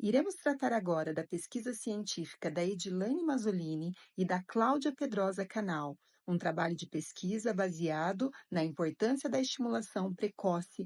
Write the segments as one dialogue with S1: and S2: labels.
S1: Iremos tratar agora da pesquisa científica da Edilane Mazzolini e da Cláudia Pedrosa Canal, um trabalho de pesquisa baseado na importância da estimulação precoce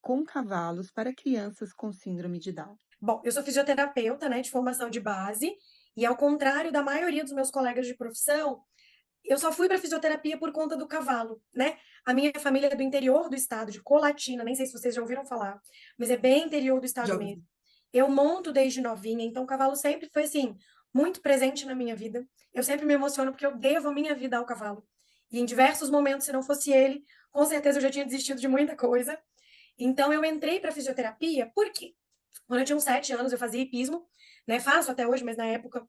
S1: com cavalos para crianças com síndrome de Down.
S2: Bom, eu sou fisioterapeuta, né, de formação de base, e ao contrário da maioria dos meus colegas de profissão, eu só fui para fisioterapia por conta do cavalo, né? A minha família é do interior do estado, de Colatina, nem sei se vocês já ouviram falar, mas é bem interior do estado
S1: Já
S2: mesmo.
S1: ouvi.
S2: Eu monto desde novinha, então o cavalo sempre foi assim, muito presente na minha vida. Eu sempre me emociono porque eu devo a minha vida ao cavalo. E em diversos momentos, se não fosse ele, com certeza eu já tinha desistido de muita coisa. Então eu entrei para fisioterapia, por quê? Quando eu tinha uns 7 anos, eu fazia hipismo, né? Faço até hoje, mas na época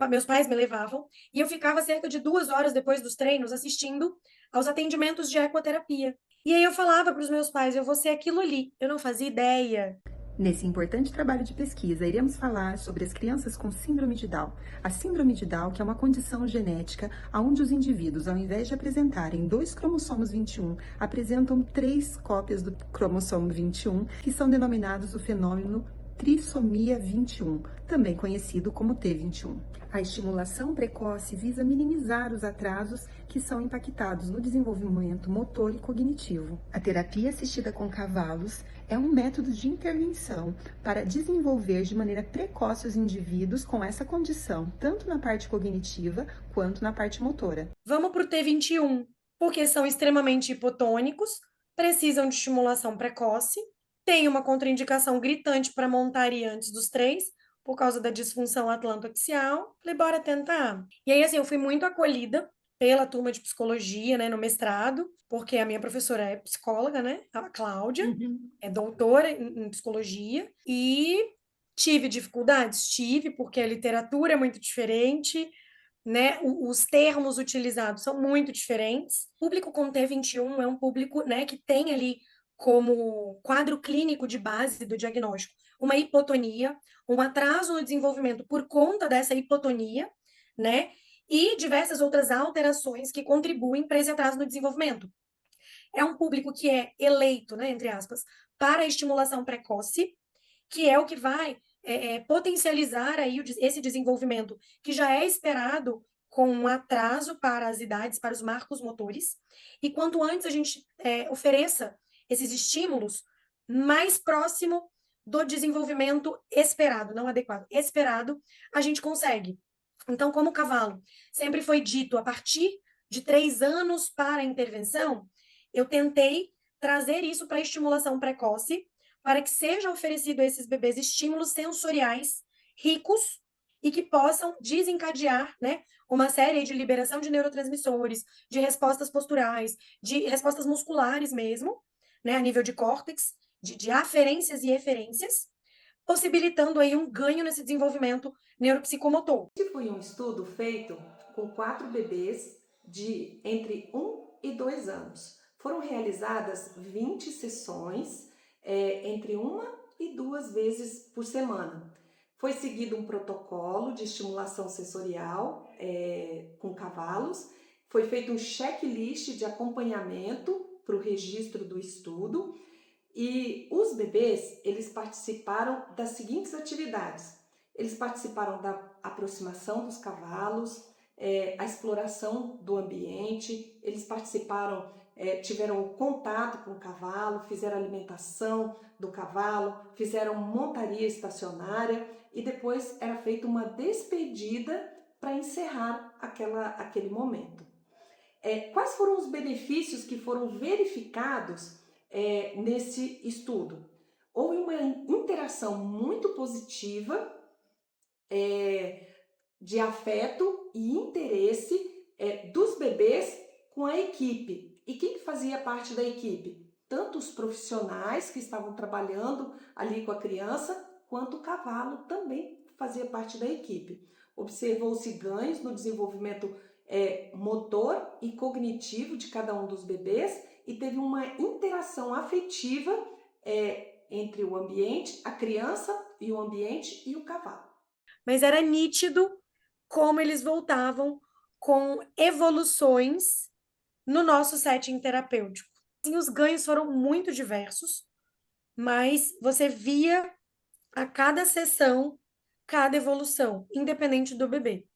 S2: meus pais me levavam. E eu ficava cerca de 2 horas depois dos treinos assistindo aos atendimentos de ecoterapia. E aí eu falava para os meus pais, eu vou ser aquilo ali. Eu não fazia ideia.
S1: Nesse importante trabalho de pesquisa, iremos falar sobre as crianças com síndrome de Down. A síndrome de Down, que é uma condição genética onde os indivíduos, ao invés de apresentarem dois cromossomos 21, apresentam três cópias do cromossomo 21, que são denominados o fenômeno trissomia 21, também conhecido como T21. A estimulação precoce visa minimizar os atrasos que são impactados no desenvolvimento motor e cognitivo. A terapia assistida com cavalos é um método de intervenção para desenvolver de maneira precoce os indivíduos com essa condição, tanto na parte cognitiva quanto na parte motora.
S2: Vamos para o T21, porque são extremamente hipotônicos, precisam de estimulação precoce, tem uma contraindicação gritante para montar antes dos 3, por causa da disfunção atlanto-axial. Falei, bora tentar. E aí, assim, eu fui muito acolhida pela turma de psicologia, né, no mestrado, porque a minha professora é psicóloga, né, a Cláudia,
S1: Uhum.
S2: é doutora em psicologia, e tive dificuldades? Tive, porque a literatura é muito diferente, né? Os termos utilizados são muito diferentes. O público com T21 é um público, né, que tem ali como quadro clínico de base do diagnóstico uma hipotonia, um atraso no desenvolvimento por conta dessa hipotonia, né? E diversas outras alterações que contribuem para esse atraso no desenvolvimento. É um público que é eleito, né, entre aspas, para a estimulação precoce, que é o que vai potencializar aí esse desenvolvimento que já é esperado com um atraso para as idades, para os marcos motores. E quanto antes a gente ofereça esses estímulos, mais próximo do desenvolvimento esperado, não adequado, esperado, a gente consegue. Então, como o cavalo sempre foi dito a partir de 3 anos para a intervenção, eu tentei trazer isso para a estimulação precoce, para que seja oferecido a esses bebês estímulos sensoriais ricos e que possam desencadear, né, uma série de liberação de neurotransmissores, de respostas posturais, de respostas musculares mesmo, né, a nível de córtex, de aferências e eferências, possibilitando aí um ganho nesse desenvolvimento neuropsicomotor.
S3: Este foi um estudo feito com 4 bebês de entre 1 e 2 anos. Foram realizadas 20 sessões, entre 1 e 2 vezes por semana. Foi seguido um protocolo de estimulação sensorial com cavalos. Foi feito um checklist de acompanhamento para o registro do estudo. E os bebês, eles participaram das seguintes atividades. Eles participaram da aproximação dos cavalos, a exploração do ambiente, eles participaram, tiveram contato com o cavalo, fizeram alimentação do cavalo, fizeram montaria estacionária e depois era feita uma despedida para encerrar aquele momento. Quais foram os benefícios que foram verificados nesse estudo? Houve uma interação muito positiva de afeto e interesse dos bebês com a equipe. E quem fazia parte da equipe? Tanto os profissionais que estavam trabalhando ali com a criança, quanto o cavalo também fazia parte da equipe. Observou-se ganhos no desenvolvimento motor e cognitivo de cada um dos bebês e teve uma interação afetiva entre o ambiente, a criança e o ambiente e o cavalo.
S2: Mas era nítido como eles voltavam com evoluções no nosso setting terapêutico. E os ganhos foram muito diversos, mas você via a cada sessão, cada evolução, independente do bebê.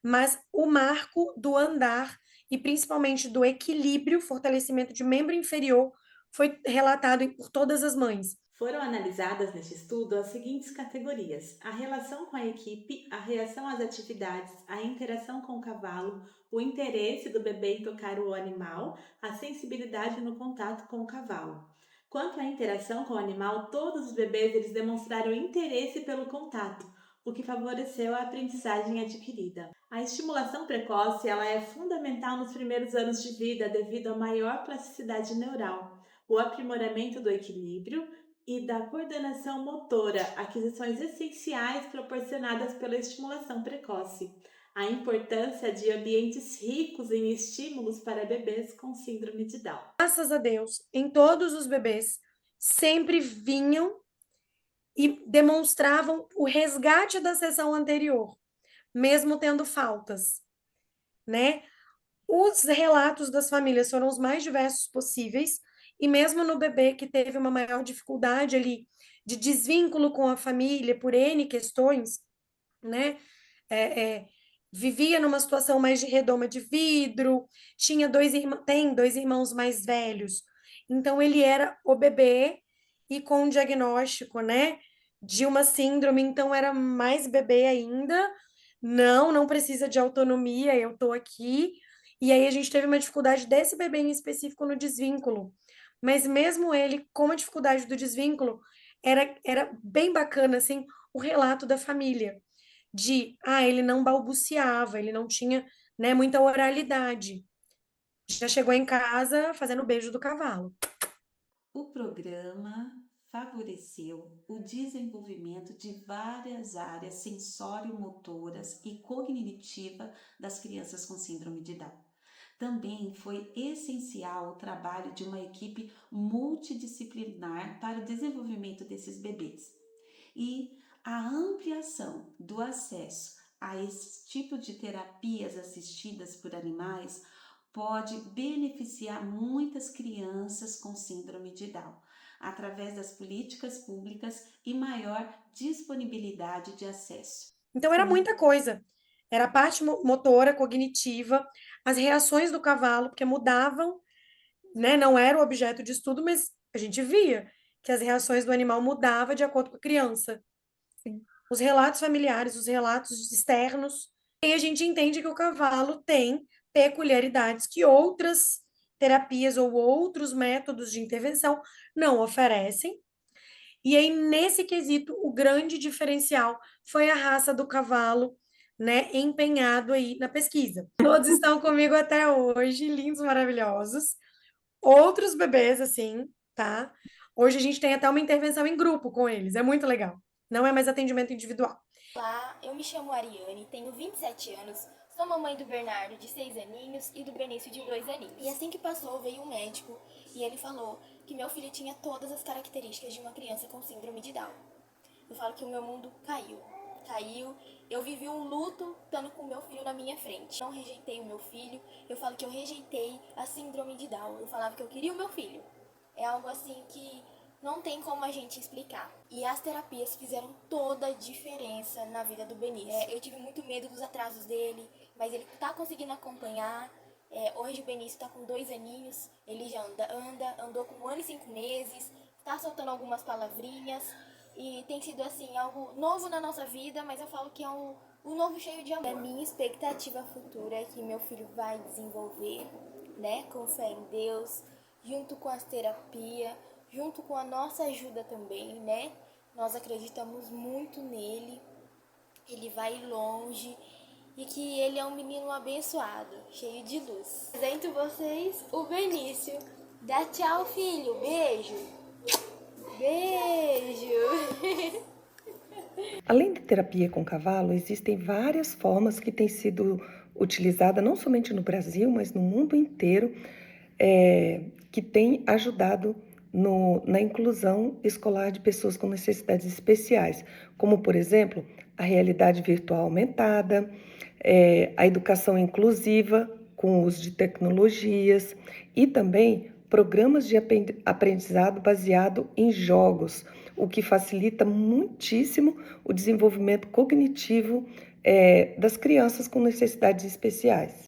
S2: Mas o marco do andar e principalmente do equilíbrio, fortalecimento de membro inferior, foi relatado por todas as mães.
S4: Foram analisadas neste estudo as seguintes categorias: a relação com a equipe, a reação às atividades, a interação com o cavalo, o interesse do bebê em tocar o animal, a sensibilidade no contato com o cavalo. Quanto à interação com o animal, todos os bebês eles demonstraram interesse pelo contato, o que favoreceu a aprendizagem adquirida. A estimulação precoce ela é fundamental nos primeiros anos de vida devido à maior plasticidade neural, o aprimoramento do equilíbrio e da coordenação motora, aquisições essenciais proporcionadas pela estimulação precoce. A importância de ambientes ricos em estímulos para bebês com síndrome de Down.
S2: Graças a Deus, em todos os bebês, sempre vinham e demonstravam o resgate da sessão anterior, mesmo tendo faltas, né? Os relatos das famílias foram os mais diversos possíveis, e mesmo no bebê que teve uma maior dificuldade ali de desvínculo com a família por N questões, né? Vivia numa situação mais de redoma de vidro, tem dois irmãos mais velhos. Então, ele era o bebê e com um diagnóstico, né, de uma síndrome, então era mais bebê ainda. Não precisa de autonomia, eu tô aqui. E aí a gente teve uma dificuldade desse bebê em específico no desvínculo. Mas mesmo ele com a dificuldade do desvínculo, era bem bacana, assim, o relato da família ele não balbuciava, ele não tinha, né, muita oralidade. Já chegou em casa fazendo o beijo do cavalo.
S4: O programa favoreceu o desenvolvimento de várias áreas sensório-motoras e cognitiva das crianças com síndrome de Down. Também foi essencial o trabalho de uma equipe multidisciplinar para o desenvolvimento desses bebês. E a ampliação do acesso a esse tipo de terapias assistidas por animais pode beneficiar muitas crianças com síndrome de Down, através das políticas públicas e maior disponibilidade de acesso.
S2: Então era muita coisa. Era a parte motora, cognitiva, as reações do cavalo, porque mudavam, né? Não era o objeto de estudo, mas a gente via que as reações do animal mudavam de acordo com a criança. Os relatos familiares, os relatos externos. E a gente entende que o cavalo tem peculiaridades que outras terapias ou outros métodos de intervenção não oferecem. E aí, nesse quesito, o grande diferencial foi a raça do cavalo, né, empenhado aí na pesquisa. Todos estão comigo até hoje, lindos, maravilhosos. Outros bebês, assim, tá? Hoje a gente tem até uma intervenção em grupo com eles, é muito legal. Não é mais atendimento individual.
S5: Olá, eu me chamo Ariane, tenho 27 anos, sou mamãe do Bernardo, de 6 aninhos, e do Benício, de 2 aninhos. E assim que passou, veio um médico e ele falou que meu filho tinha todas as características de uma criança com síndrome de Down. Eu falo que o meu mundo caiu. Eu vivi um luto estando com meu filho na minha frente. Não rejeitei o meu filho, eu falo que eu rejeitei a síndrome de Down. Eu falava que eu queria o meu filho. É algo assim que não tem como a gente explicar. E as terapias fizeram toda a diferença na vida do Benício. Eu tive muito medo dos atrasos dele, mas ele tá conseguindo acompanhar. Hoje o Benício tá com 2 aninhos, ele já andou com 1 ano e 5 meses, tá soltando algumas palavrinhas. E tem sido assim, algo novo na nossa vida, mas eu falo que é um novo cheio de amor. A minha expectativa futura é que meu filho vai desenvolver, né, com fé em Deus, junto com as terapias, junto com a nossa ajuda também, né? Nós acreditamos muito nele, ele vai longe e que ele é um menino abençoado, cheio de luz. Apresento vocês o Benício. Dá tchau, filho. Beijo. Beijo!
S1: Além de terapia com cavalo, existem várias formas que têm sido utilizadas, não somente no Brasil, mas no mundo inteiro, que têm ajudado na inclusão escolar de pessoas com necessidades especiais, como, por exemplo, a realidade virtual aumentada, a educação inclusiva com o uso de tecnologias e também programas de aprendizado baseado em jogos,
S6: o que facilita muitíssimo o desenvolvimento cognitivo das crianças com necessidades especiais.